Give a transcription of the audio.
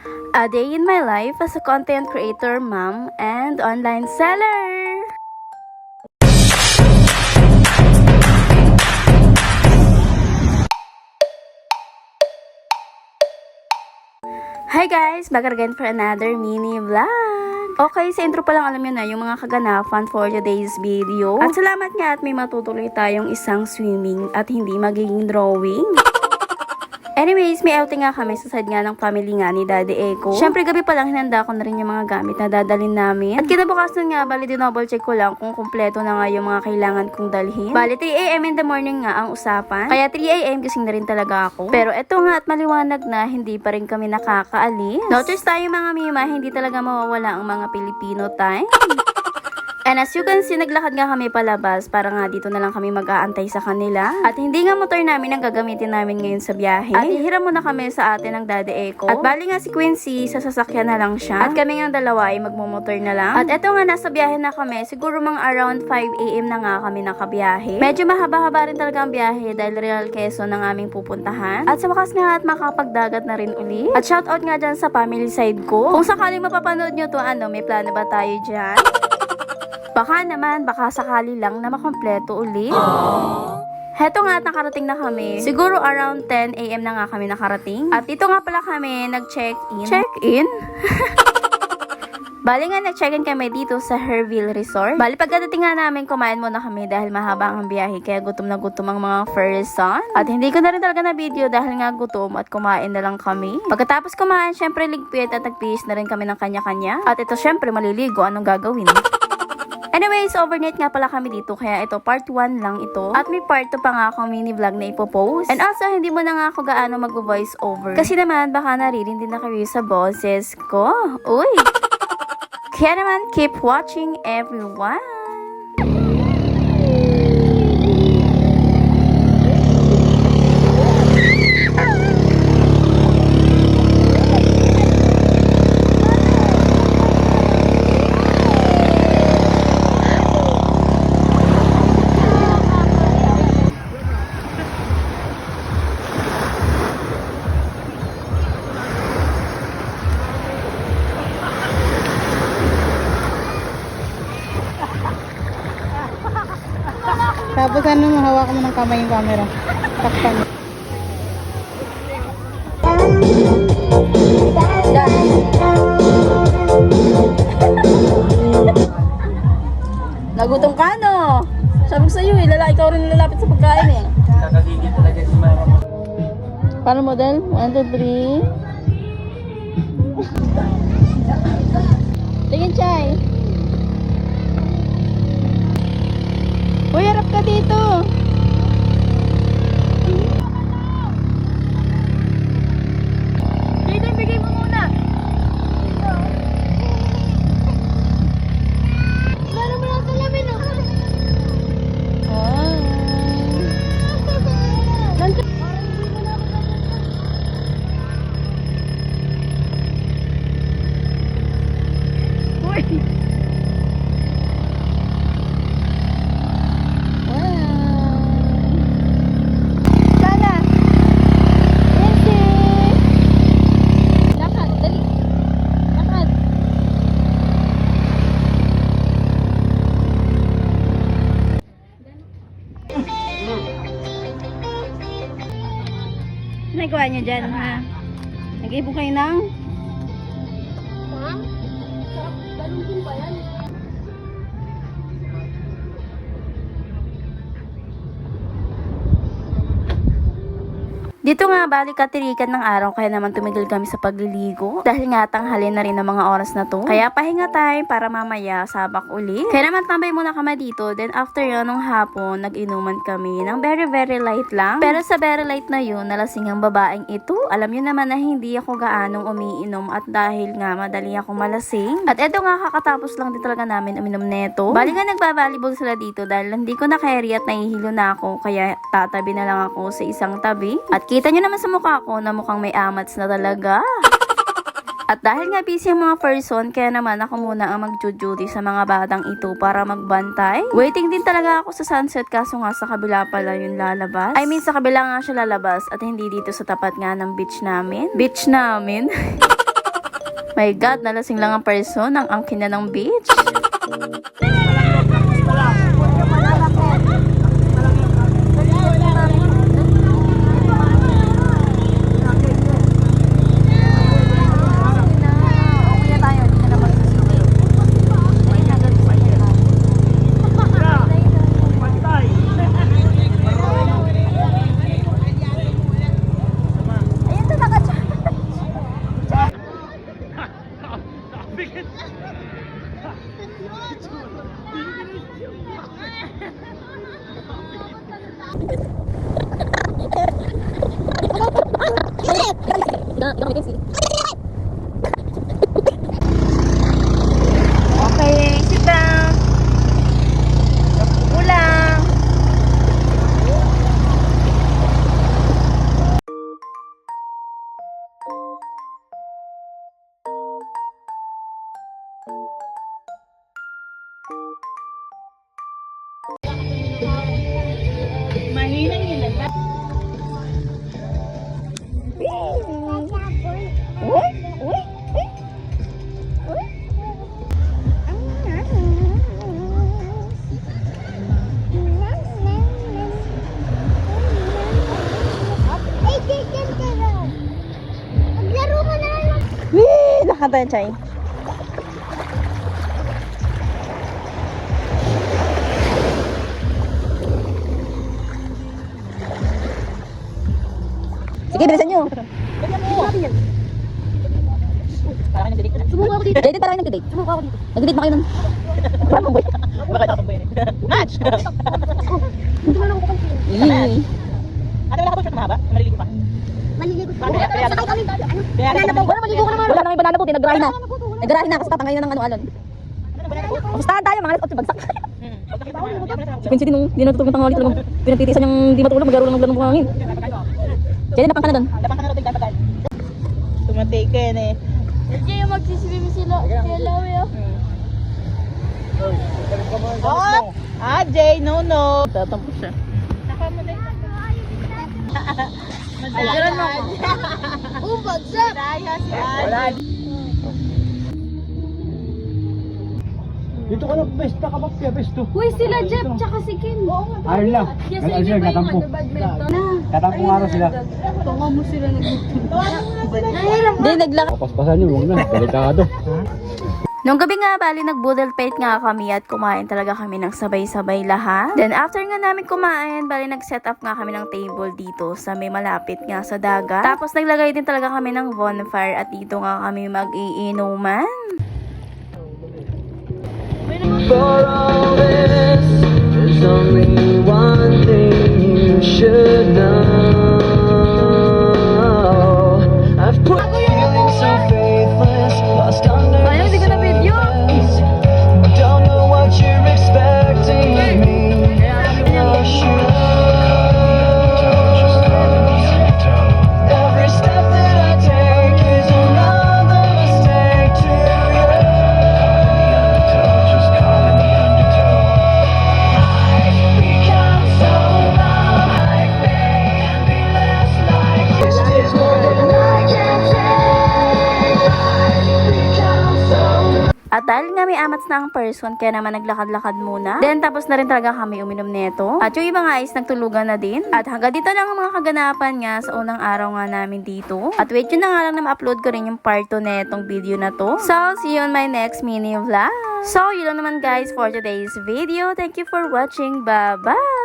A day in my life as a content creator, mom, and online seller. Hi guys! Back again for another mini vlog. Okay, sa intro pa lang alam nyo na yung mga kaganapan for today's video. At salamat nga at may matutuloy tayong isang swimming at hindi magiging drawing. Anyways, may outing nga kami sa side nga ng family nga ni Daddy Eco. Syempre, gabi pa lang hinanda ko na rin yung mga gamit na dadalhin namin. At kinabukasan nga, bali dinouble check ko lang kung kumpleto na nga yung mga kailangan kong dalhin. Bali, 3 AM in the morning nga ang usapan. Kaya 3 AM gising na rin talaga ako. Pero eto nga at maliwanag na, hindi pa rin kami nakakaalis. No choice tayo mga mima, hindi talaga mawawala ang mga Pilipino time. And as you can see, naglakad nga kami palabas para nga dito na lang kami mag-aantay sa kanila. At hindi nga motor namin ang gagamitin namin ngayon sa biyahe. At hihiram muna kami sa atin ng Daddy Eco. At bali nga si Quincy, sa sasakyan na lang siya. At kami nga dalawa ay magmumotor na lang. At eto nga, nasa biyahe na kami. Siguro mga around 5 AM na nga kami nakabiyahe. Medyo mahaba-haba rin talaga ang biyahe dahil Real Quezon ang aming pupuntahan. At sa wakas nga at makapagdagat na rin uli. At shoutout nga dyan sa family side ko. Kung sakaling mapapanood nyo to, may plano ba tayo dyan? Baka naman, baka sakali lang na makompleto uli. Heto nga at nakarating na kami. Siguro around 10 AM na nga kami nakarating. At dito nga pala kami nag-check-in. Check-in? Bali nga nag-check-in kami dito sa Herville Resort. Bali pagdating nga namin, kumain muna kami dahil mahaba ang biyahe. Kaya gutom na gutom ang mga person. At hindi ko na rin talaga na video dahil nga gutom at kumain na lang kami. Pagkatapos kumain, syempre ligpit at nagpihis na rin kami ng kanya-kanya. At ito syempre maliligo, anong gagawin? Anyways, overnight nga pala kami dito, kaya ito, part 1 lang ito. At may part 2 pa nga akong mini vlog na ipopost. And also, hindi mo na nga ako gaano mag-voice over. Kasi naman, baka naririnig na kayo sa boses ko. Uy! Kaya naman, keep watching everyone! Tapos hawakan mo ng kamay yung camera. Takpan mo. Nagutom ka, no? Sabi ko sa'yo, ikaw rin lalapit sa pagkain, eh. Kakagigit talaga si mama. Paano model? 1, 2, 3. Tingin, Chay. Uy, harap ka dito. Jaden, bigay mo muna. Meron mo lang salamin, oh. Nagawa niyo dyan, ha? Nag-ibo kayo ng? Ha? Balong din ba yan? Dito nga, balik katirikan ng araw, kaya naman tumigil kami sa pagliligo. Dahil nga, tanghali na rin ang mga oras na to. Kaya pahinga time para mamaya sabak uli. Kaya naman tambay muna kami dito. Then after yun, nung hapon, nag-inuman kami ng very very light lang. Pero sa very light na yun, nalasing ang babaeng ito. Alam nyo naman na hindi ako gaanong umiinom at dahil nga madali ako malasing. At eto nga, kakatapos lang din talaga namin uminom neto. Bali nga nagbabalibol sila dito dahil hindi ko na carry at nahihilo na ako. Kaya tatabi na lang ako sa isang tabi. At kita nyo naman sa mukha ko na mukhang may amats na talaga. At dahil nga busy ang mga person, kaya naman ako muna ang mag-duty sa mga batang ito para magbantay. Waiting din talaga ako sa sunset, kaso nga sa kabila pala yung lalabas. I mean, sa kabila nga siya lalabas at hindi dito sa tapat nga ng beach namin. Beach namin? My God, nalasing lang ang person ang angkin na ng beach. Okay, sit down. Pulang. Nakanta yan, Chay. Sige, bilisan nyo. Sumuko ako dito. Date, parang nag-date. Sumuko ako dito. Nag-date ba kayo nun? Parang boy. Bakit ako ba yun? Match! Hindi mo lang ako kansin. Ate, wala ka ba short mahaba? Maliligo pa. Maliligo. Kaya- Sakay kami. Kaya- Banana boat. Wala, maligo ka naman. Wala nang banana po, nag-grind na. Banana boat, wala. Nag-grind na kasi tatangay na ng ano-alon. Pustahan tayo, mga alas 8 bagsak. Si Quincy din nung di natutulog ng tanghali talagang pinagtitiisan yung di matulog, maglaro lang ng hangin. Jenny, napang ka na doon. Lapang ka na rin tayo. Tumatikin eh. Hindi yung magsisibim sila. Hello, yo. Oh! Ah, Jay, no. Tatampo siya. Ayun mo. Bagsak. Daya si Ate. Dito ka lang, best ka mapya, best to. Uy, sila Jeff, tsaka si Kim. Ayun lang. Ayun sila, katampo. Katampo nga raw sila. Tunga mo sila nag-Nahirap. Hindi, naglakad. Papaspasan nyo, huwag na. Delikado. Nung gabi nga, bali nag-boodle fight nga kami at kumain talaga kami ng sabay-sabay lahat. Then after nga namin kumain, bali nag-set up nga kami ng table dito sa may malapit nga sa dagat. Tapos naglagay din talaga kami ng bonfire at dito nga kami mag-iinuman. For all this, there's only one thing you should know. I've put feeling so faithless, lost under the surface. Don't know what you're expecting of me. Not sure. Every step that I take is another mistake to you. At dahil nga may amats na ang person, kaya naman naglakad-lakad muna. Then tapos na rin talaga kami uminom neto. At yung ibang guys, nagtulugan na din. At hanggang dito lang ang mga kaganapan nga sa unang araw nga namin dito. At wait yun na nga lang na ma-upload ko rin yung part 2 netong video na to. So, see you on my next mini vlog. So, yun lang naman guys for today's video. Thank you for watching. Bye-bye!